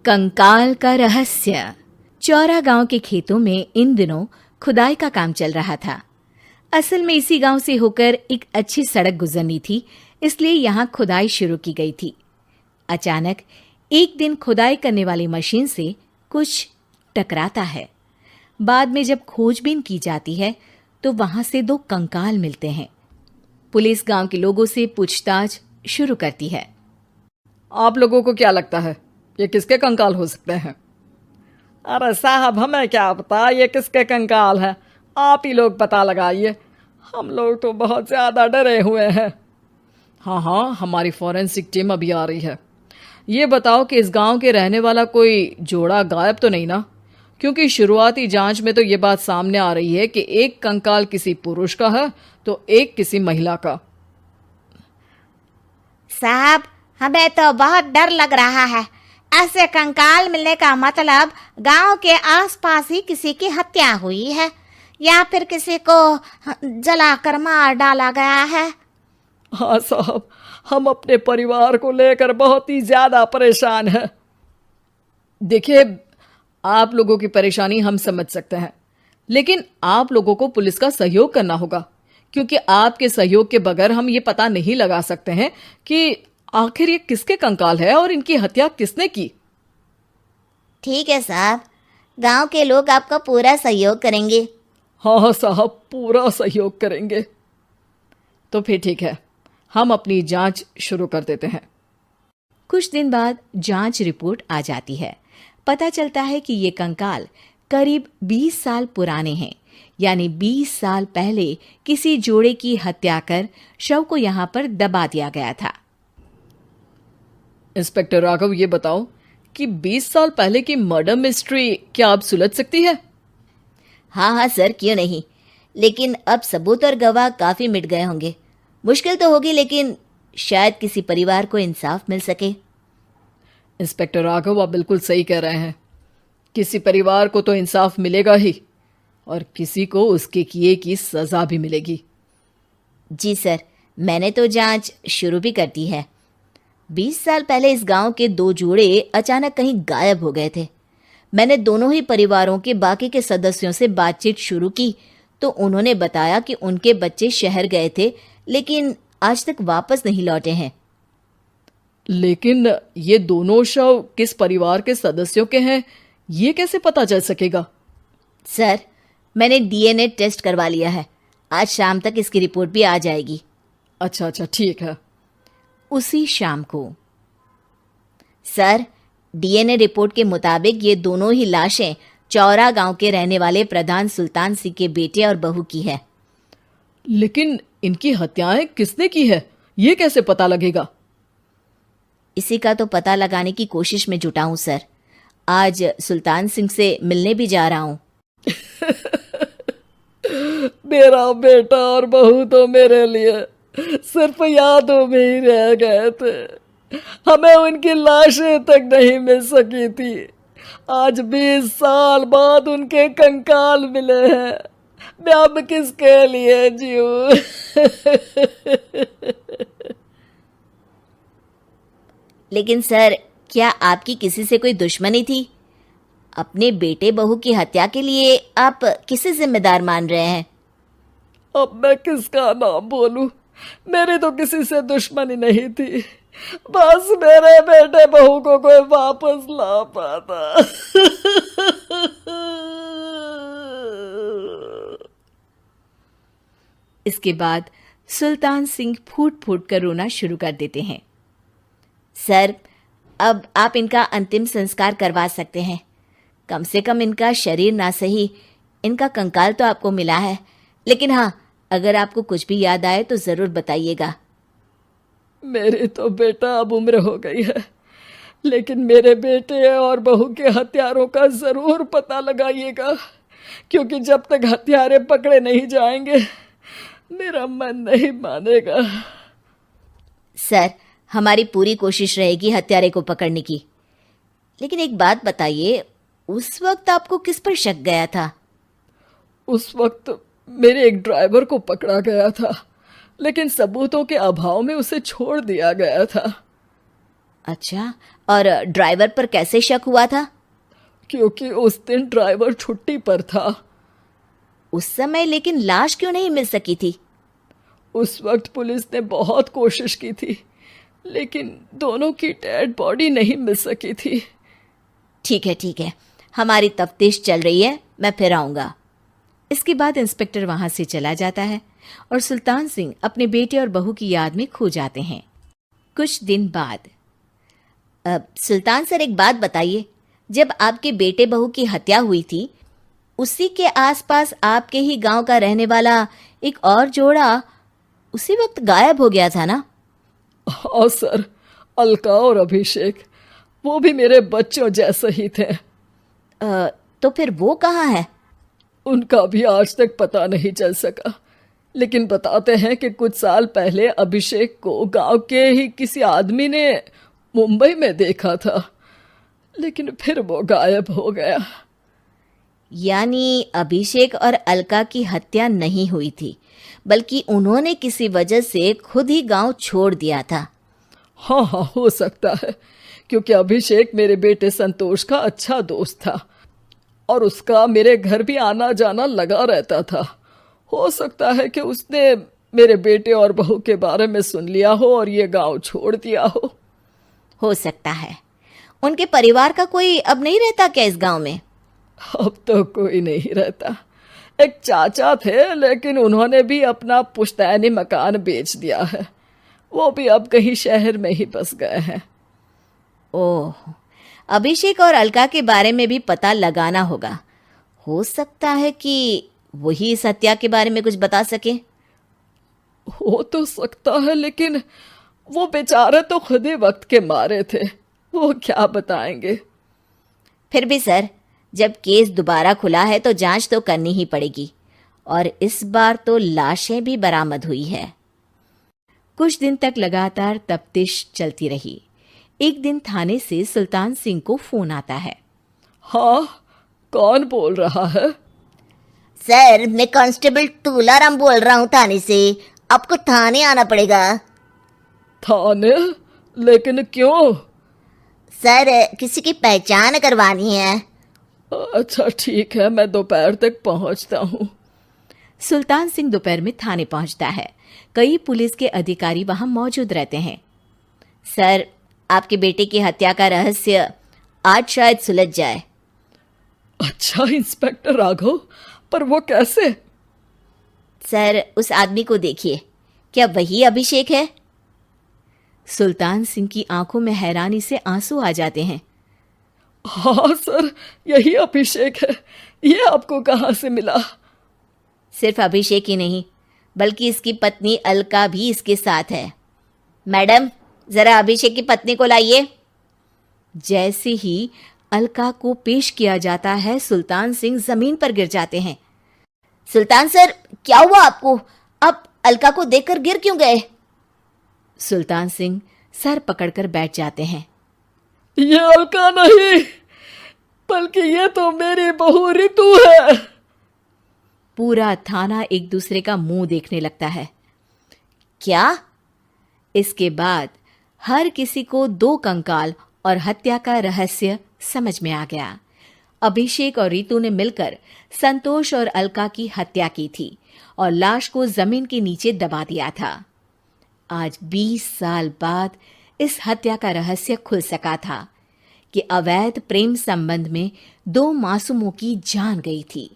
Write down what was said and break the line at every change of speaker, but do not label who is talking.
कंकाल का रहस्य। चौरा गांव के खेतों में इन दिनों खुदाई का काम चल रहा था। असल में इसी गांव से होकर एक अच्छी सड़क गुजरनी थी, इसलिए यहाँ खुदाई शुरू की गई थी। अचानक एक दिन खुदाई करने वाली मशीन से कुछ टकराता है। बाद में जब खोजबीन की जाती है तो वहां से 2 कंकाल मिलते हैं। पुलिस गांव के लोगों से पूछताछ शुरू करती है।
आप लोगों को क्या लगता है ये किसके कंकाल हो सकते हैं? अरे साहब, हमें क्या पता ये किसके कंकाल हैं, आप ही लोग पता लगाइए। हम लोग तो बहुत ज़्यादा डरे हुए हैं। हाँ, हमारी फॉरेंसिक टीम अभी आ रही है। ये बताओ कि इस गांव के रहने वाला कोई जोड़ा गायब तो नहीं ना? क्योंकि शुरुआती जांच में तो ये बात सामने आ रही है कि एक कंकाल किसी पुरुष का है तो एक किसी महिला का।
साहब, हमें तो बहुत डर लग रहा है। ऐसे कंकाल मिलने का मतलब गांव के आसपास ही किसी की हत्या हुई है या फिर किसी को जलाकर मार डाला गया है।
हाँ साहब, हम अपने परिवार को लेकर बहुत ही ज्यादा परेशान हैं। देखिए, आप लोगों की परेशानी हम समझ सकते हैं, लेकिन आप लोगों को पुलिस का सहयोग करना होगा, क्योंकि आपके सहयोग के बगैर हम ये पता नहीं लगा सकते हैं कि आखिर ये किसके कंकाल है और इनकी हत्या किसने की।
ठीक है साहब, गांव के लोग आपका पूरा सहयोग करेंगे।
हाँ साहब, पूरा सहयोग करेंगे। तो फिर ठीक है, हम अपनी जांच शुरू कर देते हैं।
कुछ दिन बाद जांच रिपोर्ट आ जाती है। पता चलता है कि ये कंकाल करीब 20 साल पुराने हैं, यानी 20 साल पहले किसी जोड़े की हत्या कर शव को यहाँ पर दबा दिया गया था।
इंस्पेक्टर राघव, ये बताओ कि 20 साल पहले की मर्डर मिस्ट्री क्या अब सुलझ सकती है?
हाँ सर, क्यों नहीं। लेकिन अब सबूत और गवाह काफी मिट गए होंगे। मुश्किल तो होगी, लेकिन शायद किसी परिवार को इंसाफ मिल सके।
इंस्पेक्टर राघव, आप बिल्कुल सही कह रहे हैं। किसी परिवार को तो इंसाफ मिलेगा ही और किसी को उसके किए की सजा भी मिलेगी।
जी सर, मैंने तो जांच शुरू भी कर दी है। 20 साल पहले इस गांव के 2 जोड़े अचानक कहीं गायब हो गए थे। मैंने दोनों ही परिवारों के बाकी के सदस्यों से बातचीत शुरू की तो उन्होंने बताया कि उनके बच्चे शहर गए थे, लेकिन आज तक वापस नहीं लौटे हैं।
लेकिन ये दोनों शव किस परिवार के सदस्यों के हैं, ये कैसे पता चल सकेगा?
सर, मैंने डीएनए टेस्ट करवा लिया है। आज शाम तक इसकी रिपोर्ट भी आ जाएगी।
अच्छा, ठीक है।
उसी शाम को
सर, डीएनए रिपोर्ट के मुताबिक ये दोनों ही लाशें चौरा गांव के रहने वाले प्रधान सुल्तान सिंह के बेटे और बहू की है।
लेकिन इनकी हत्याएं किसने की है, ये कैसे पता लगेगा?
इसी का तो पता लगाने की कोशिश में जुटा हूं सर। आज सुल्तान सिंह से मिलने भी जा रहा हूं।
मेरा बेटा और बहू तो मेरे लिए सिर्फ यादों में ही रह गए थे। हमें उनकी लाशें तक नहीं मिल सकी थी। आज 20 साल बाद उनके कंकाल मिले हैं। मैं अब किसके लिए जीऊं?
लेकिन सर, क्या आपकी किसी से कोई दुश्मनी थी? अपने बेटे बहू की हत्या के लिए आप किसे जिम्मेदार मान रहे हैं?
अब मैं किसका नाम बोलूं? मेरी तो किसी से दुश्मनी नहीं थी, बस मेरे बेटे बहू को कोई वापस ला पाता।
इसके बाद सुल्तान सिंह फूट फूट कर रोना शुरू कर देते हैं।
सर, अब आप इनका अंतिम संस्कार करवा सकते हैं। कम से कम इनका शरीर ना सही, इनका कंकाल तो आपको मिला है। लेकिन हाँ, अगर आपको कुछ भी याद आए तो जरूर बताइएगा।
मेरी तो बेटा अब उम्र हो गई है, लेकिन मेरे बेटे और बहू के हत्यारों का जरूर पता लगाइएगा, क्योंकि जब तक हत्यारे पकड़े नहीं जाएंगे मेरा मन नहीं मानेगा।
सर, हमारी पूरी कोशिश रहेगी हत्यारे को पकड़ने की। लेकिन एक बात बताइए, उस वक्त आपको किस पर शक गया था?
उस वक्त मेरे एक ड्राइवर को पकड़ा गया था, लेकिन सबूतों के अभाव में उसे छोड़ दिया गया था।
अच्छा, और ड्राइवर पर कैसे शक हुआ था?
क्योंकि उस दिन ड्राइवर छुट्टी पर था।
उस समय लेकिन लाश क्यों नहीं मिल सकी थी?
उस वक्त पुलिस ने बहुत कोशिश की थी, लेकिन दोनों की डेड बॉडी नहीं मिल सकी थी।
ठीक है, हमारी तफ्तीश चल रही है, मैं फिर आऊंगा।
इसके बाद इंस्पेक्टर वहां से चला जाता है और सुल्तान सिंह अपने बेटे और बहू की याद में खो जाते हैं। कुछ दिन बाद
सुल्तान सर, एक बात बताइए, जब आपके बेटे बहू की हत्या हुई थी, उसी के आसपास आपके ही गांव का रहने वाला एक और जोड़ा उसी वक्त गायब हो गया था ना?
हाँ सर, अलका और अभिषेक, वो भी मेरे बच्चों जैसे ही थे।
तो फिर वो कहाँ है?
उनका भी आज तक पता नहीं चल सका, लेकिन बताते हैं कि कुछ साल पहले अभिषेक को गांव के ही किसी आदमी ने मुंबई में देखा था, लेकिन फिर वो गायब हो गया।
यानी अभिषेक और अलका की हत्या नहीं हुई थी, बल्कि उन्होंने किसी वजह से खुद ही गांव छोड़ दिया था।
हाँ, हो सकता है, क्योंकि अभिषेक मेरे बेटे संतोष का अच्छा दोस्त था और उसका मेरे घर भी आना जाना लगा रहता था। हो सकता है कि उसने मेरे बेटे और बहू के बारे में सुन लिया हो और ये गांव छोड़ दिया हो
सकता है। उनके परिवार का कोई अब नहीं रहता क्या इस गांव में?
अब तो कोई नहीं रहता। एक चाचा थे, लेकिन उन्होंने भी अपना पुश्तैनी मकान बेच दिया है। वो भी अब कहीं शहर में ही बस गए हैं।
ओह, अभिषेक और अलका के बारे में भी पता लगाना होगा। हो सकता है कि वही इस हत्या के बारे में कुछ बता सके।
हो तो सकता है, लेकिन वो बेचारे तो खुद ही वक्त के मारे थे, वो क्या बताएंगे।
फिर भी सर, जब केस दोबारा खुला है तो जांच तो करनी ही पड़ेगी, और इस बार तो लाशें भी बरामद हुई है।
कुछ दिन तक लगातार तफ्तीश चलती रही। एक दिन थाने से सुल्तान सिंह को फोन आता है।
हाँ, कौन बोल रहा है?
सर, मैं कांस्टेबल तुलाराम बोल रहा हूँ थाने से। आपको थाने आना पड़ेगा।
थाने? लेकिन क्यों?
सर, किसी की पहचान करवानी है।
अच्छा ठीक है, मैं दोपहर तक पहुंचता हूँ।
सुल्तान सिंह दोपहर में थाने पहुंचता है। कई पुलिस के अधिकारी वहां मौजूद रहते हैं।
सर, आपके बेटे की हत्या का रहस्य आज शायद सुलझ जाए।
अच्छा इंस्पेक्टर राघव, पर वो कैसे?
सर, उस आदमी को देखिए, क्या वही अभिषेक है?
सुल्तान सिंह की आंखों में हैरानी से आंसू आ जाते हैं।
हाँ सर, यही अभिषेक है। ये आपको कहाँ से मिला?
सिर्फ अभिषेक ही नहीं, बल्कि इसकी पत्नी अलका भी इसके साथ है। मैडम, जरा अभिषेक की पत्नी को लाइए।
जैसे ही अलका को पेश किया जाता है, सुल्तान सिंह जमीन पर गिर जाते हैं।
सुल्तान सर, क्या हुआ आपको? आप अलका को देखकर गिर क्यों गए?
सुल्तान सिंह सर पकड़कर बैठ जाते हैं।
ये अलका नहीं, बल्कि ये तो मेरी बहू रितु है।
पूरा थाना एक दूसरे का मुंह देखने लगता है।
क्या?
इसके बाद हर किसी को दो कंकाल और हत्या का रहस्य समझ में आ गया। अभिषेक और रितु ने मिलकर संतोष और अलका की हत्या की थी और लाश को जमीन के नीचे दबा दिया था। आज 20 साल बाद इस हत्या का रहस्य खुल सका था कि अवैध प्रेम संबंध में दो मासूमों की जान गई थी।